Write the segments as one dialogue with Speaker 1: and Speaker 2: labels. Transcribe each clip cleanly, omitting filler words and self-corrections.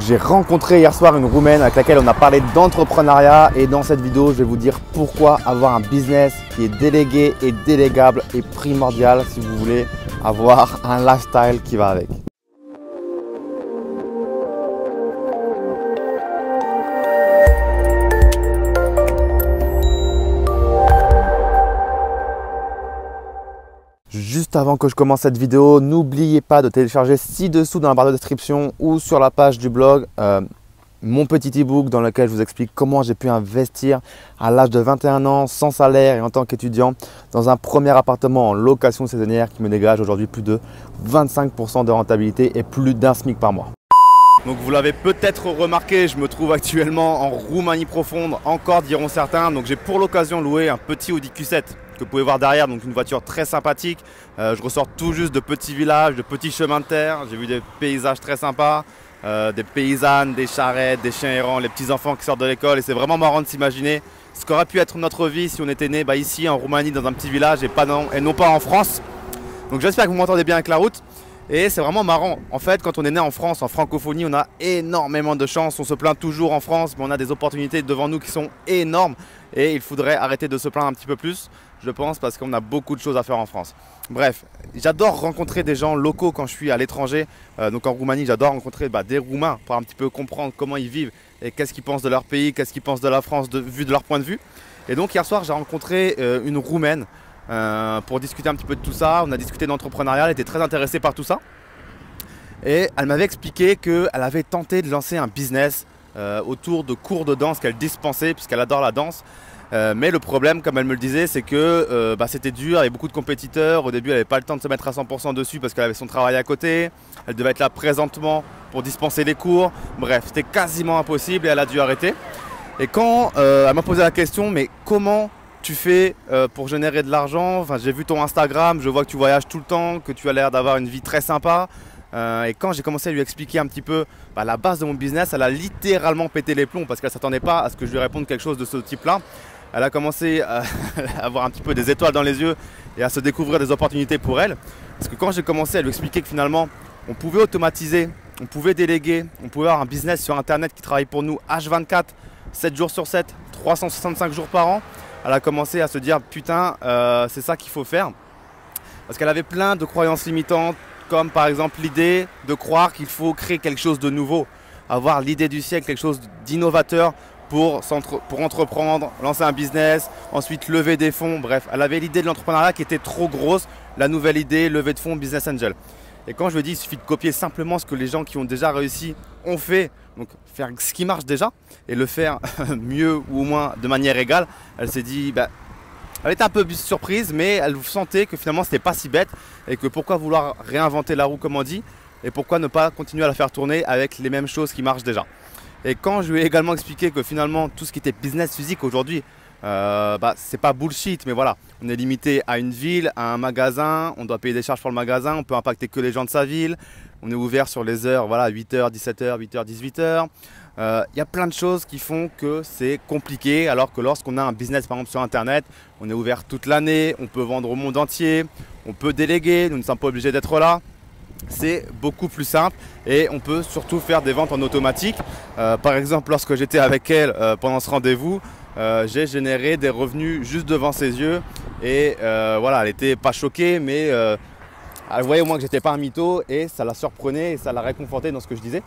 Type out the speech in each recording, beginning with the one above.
Speaker 1: Donc j'ai rencontré hier soir une Roumaine avec laquelle on a parlé d'entrepreneuriat et dans cette vidéo je vais vous dire pourquoi avoir un business qui est délégué et délégable est primordial si vous voulez avoir un lifestyle qui va avec. Juste avant que je commence cette vidéo, n'oubliez pas de télécharger ci-dessous dans la barre de description ou sur la page du blog mon petit e-book dans lequel je vous explique comment j'ai pu investir à l'âge de 21 ans sans salaire et en tant qu'étudiant dans un premier appartement en location saisonnière qui me dégage aujourd'hui plus de 25% de rentabilité et plus d'un SMIC par mois. Donc vous l'avez peut-être remarqué, je me trouve actuellement en Roumanie profonde, encore diront certains. Donc j'ai pour l'occasion loué un petit Audi Q7 que vous pouvez voir derrière, donc une voiture très sympathique. Je ressors tout juste de petits villages, de petits chemins de terre. J'ai vu des paysages très sympas, des paysannes, des charrettes, des chiens errants, les petits enfants qui sortent de l'école. Et c'est vraiment marrant de s'imaginer ce qu'aurait pu être notre vie si on était né ici en Roumanie dans un petit village et non pas en France. Donc j'espère que vous m'entendez bien avec la route. Et c'est vraiment marrant. En fait, quand on est né en France, en francophonie, on a énormément de chance. On se plaint toujours en France, mais on a des opportunités devant nous qui sont énormes. Et il faudrait arrêter de se plaindre un petit peu plus, je pense, parce qu'on a beaucoup de choses à faire en France. Bref, j'adore rencontrer des gens locaux quand je suis à l'étranger. Donc en Roumanie, j'adore rencontrer des Roumains pour un petit peu comprendre comment ils vivent et qu'est-ce qu'ils pensent de leur pays, qu'est-ce qu'ils pensent de la France vu de leur point de vue. Et donc hier soir, j'ai rencontré une Roumaine. Pour discuter un petit peu de tout ça. On a discuté d'entrepreneuriat, elle était très intéressée par tout ça et elle m'avait expliqué qu'elle avait tenté de lancer un business autour de cours de danse qu'elle dispensait puisqu'elle adore la danse, mais le problème, comme elle me le disait, c'est que c'était dur, il y avait beaucoup de compétiteurs. Au début elle n'avait pas le temps de se mettre à 100% dessus parce qu'elle avait son travail à côté, elle devait être là présentement pour dispenser les cours, bref c'était quasiment impossible et elle a dû arrêter. Et quand elle m'a posé la question, mais comment tu fais pour générer de l'argent? Enfin, j'ai vu ton Instagram, je vois que tu voyages tout le temps, que tu as l'air d'avoir une vie très sympa. Et quand j'ai commencé à lui expliquer un petit peu la base de mon business, elle a littéralement pété les plombs parce qu'elle ne s'attendait pas à ce que je lui réponde quelque chose de ce type-là. Elle a commencé à avoir un petit peu des étoiles dans les yeux et à se découvrir des opportunités pour elle. Parce que quand j'ai commencé à lui expliquer que finalement, on pouvait automatiser, on pouvait déléguer, on pouvait avoir un business sur Internet qui travaille pour nous H24, 7 jours sur 7, 365 jours par an, elle a commencé à se dire putain c'est ça qu'il faut faire, parce qu'elle avait plein de croyances limitantes comme par exemple l'idée de croire qu'il faut créer quelque chose de nouveau, avoir l'idée du siècle, quelque chose d'innovateur pour entreprendre, lancer un business, ensuite lever des fonds. Bref, elle avait l'idée de l'entrepreneuriat qui était trop grosse, la nouvelle idée, levée de fonds, business angel. Et quand je lui ai dit il suffit de copier simplement ce que les gens qui ont déjà réussi ont fait, donc faire ce qui marche déjà et le faire mieux ou au moins de manière égale, elle s'est dit, elle était un peu surprise, mais elle sentait que finalement c'était pas si bête et que pourquoi vouloir réinventer la roue comme on dit et pourquoi ne pas continuer à la faire tourner avec les mêmes choses qui marchent déjà. Et quand je lui ai également expliqué que finalement tout ce qui était business physique aujourd'hui, c'est pas bullshit, mais voilà, on est limité à une ville, à un magasin, on doit payer des charges pour le magasin, on peut impacter que les gens de sa ville, on est ouvert sur les heures, voilà, 8h, 17h, 8h, 18h. Il y a plein de choses qui font que c'est compliqué, alors que lorsqu'on a un business par exemple sur Internet, on est ouvert toute l'année, on peut vendre au monde entier, on peut déléguer, nous ne sommes pas obligés d'être là. C'est beaucoup plus simple et on peut surtout faire des ventes en automatique. Par exemple, lorsque j'étais avec elle pendant ce rendez-vous, j'ai généré des revenus juste devant ses yeux et voilà, elle n'était pas choquée, mais elle voyait au moins que j'étais pas un mytho et ça la surprenait et ça la réconfortait dans ce que je disais.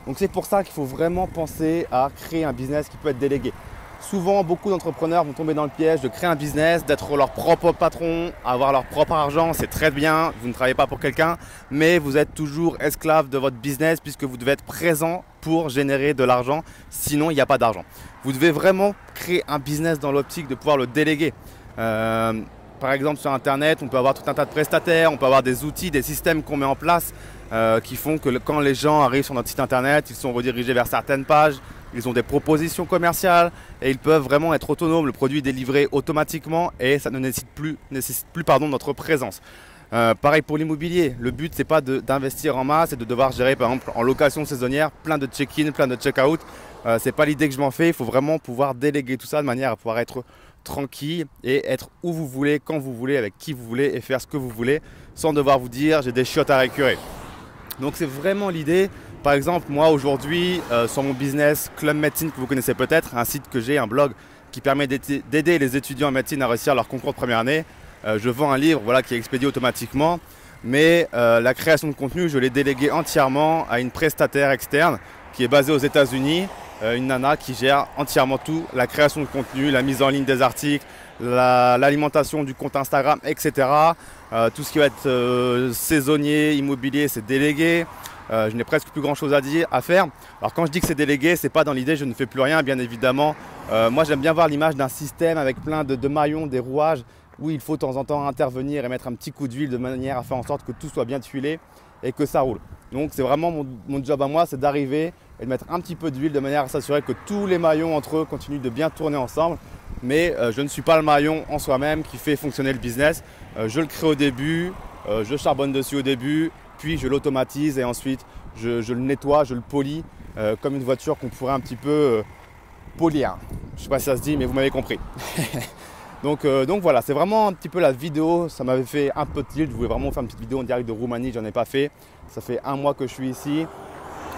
Speaker 1: Donc c'est pour ça qu'il faut vraiment penser à créer un business qui peut être délégué. Souvent, beaucoup d'entrepreneurs vont tomber dans le piège de créer un business, d'être leur propre patron, avoir leur propre argent. C'est très bien, vous ne travaillez pas pour quelqu'un, mais vous êtes toujours esclave de votre business puisque vous devez être présent pour générer de l'argent. Sinon, il n'y a pas d'argent. Vous devez vraiment créer un business dans l'optique de pouvoir le déléguer. Par exemple, sur Internet, on peut avoir tout un tas de prestataires, on peut avoir des outils, des systèmes qu'on met en place qui font que quand les gens arrivent sur notre site Internet, ils sont redirigés vers certaines pages. Ils ont des propositions commerciales et ils peuvent vraiment être autonomes. Le produit est délivré automatiquement et ça ne nécessite plus notre présence. Pareil pour l'immobilier. Le but, c'est pas d'investir en masse et de devoir gérer, par exemple, en location saisonnière, plein de check-in, plein de check-out. C'est pas l'idée que je m'en fais. Il faut vraiment pouvoir déléguer tout ça de manière à pouvoir être tranquille et être où vous voulez, quand vous voulez, avec qui vous voulez et faire ce que vous voulez sans devoir vous dire j'ai des chiottes à récurer. Donc c'est vraiment l'idée Par exemple, moi aujourd'hui, sur mon business Club Médecine que vous connaissez peut-être, un site que j'ai, un blog qui permet d'aider les étudiants en médecine à réussir leur concours de première année. Je vends un livre voilà, qui est expédié automatiquement, mais la création de contenu, je l'ai délégué entièrement à une prestataire externe qui est basée aux États-Unis, une nana qui gère entièrement tout, la création de contenu, la mise en ligne des articles, l'alimentation du compte Instagram, etc. Tout ce qui va être saisonnier, immobilier, c'est délégué. Je n'ai presque plus grand chose à faire. Alors quand je dis que c'est délégué, c'est pas dans l'idée je ne fais plus rien, bien évidemment. Moi j'aime bien voir l'image d'un système avec plein de maillons, des rouages, où il faut de temps en temps intervenir et mettre un petit coup d'huile de manière à faire en sorte que tout soit bien tuilé et que ça roule. Donc c'est vraiment mon job à moi, c'est d'arriver et de mettre un petit peu d'huile de manière à s'assurer que tous les maillons entre eux continuent de bien tourner ensemble. Mais je ne suis pas le maillon en soi-même qui fait fonctionner le business. Je le crée au début, je charbonne dessus au début, puis je l'automatise et ensuite je le nettoie, je le polis comme une voiture qu'on pourrait un petit peu polir. Je ne sais pas si ça se dit, mais vous m'avez compris. donc voilà, c'est vraiment un petit peu la vidéo. Ça m'avait fait un peu tilt. Je voulais vraiment faire une petite vidéo en direct de Roumanie, j'en ai pas fait. Ça fait 1 mois que je suis ici.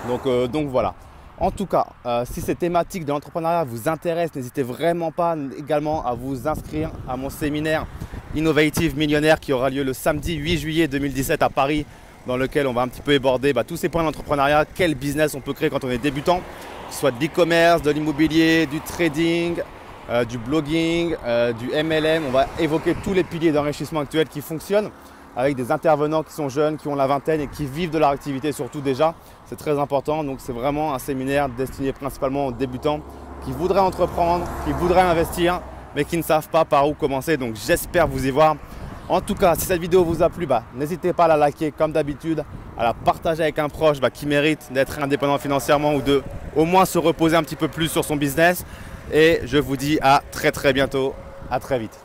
Speaker 1: Donc voilà. En tout cas, si ces thématiques de l'entrepreneuriat vous intéressent, n'hésitez vraiment pas également à vous inscrire à mon séminaire Innovative Millionnaire qui aura lieu le samedi 8 juillet 2017 à Paris, dans lequel on va un petit peu éborder tous ces points d'entrepreneuriat, quel business on peut créer quand on est débutant, que ce soit de l'e-commerce, de l'immobilier, du trading, du blogging, du MLM. On va évoquer tous les piliers d'enrichissement actuels qui fonctionnent avec des intervenants qui sont jeunes, qui ont la vingtaine et qui vivent de leur activité surtout déjà. C'est très important, donc c'est vraiment un séminaire destiné principalement aux débutants qui voudraient entreprendre, qui voudraient investir, mais qui ne savent pas par où commencer. Donc j'espère vous y voir. En tout cas, si cette vidéo vous a plu, n'hésitez pas à la liker comme d'habitude, à la partager avec un proche qui mérite d'être indépendant financièrement ou de au moins se reposer un petit peu plus sur son business. Et je vous dis à très bientôt, à très vite.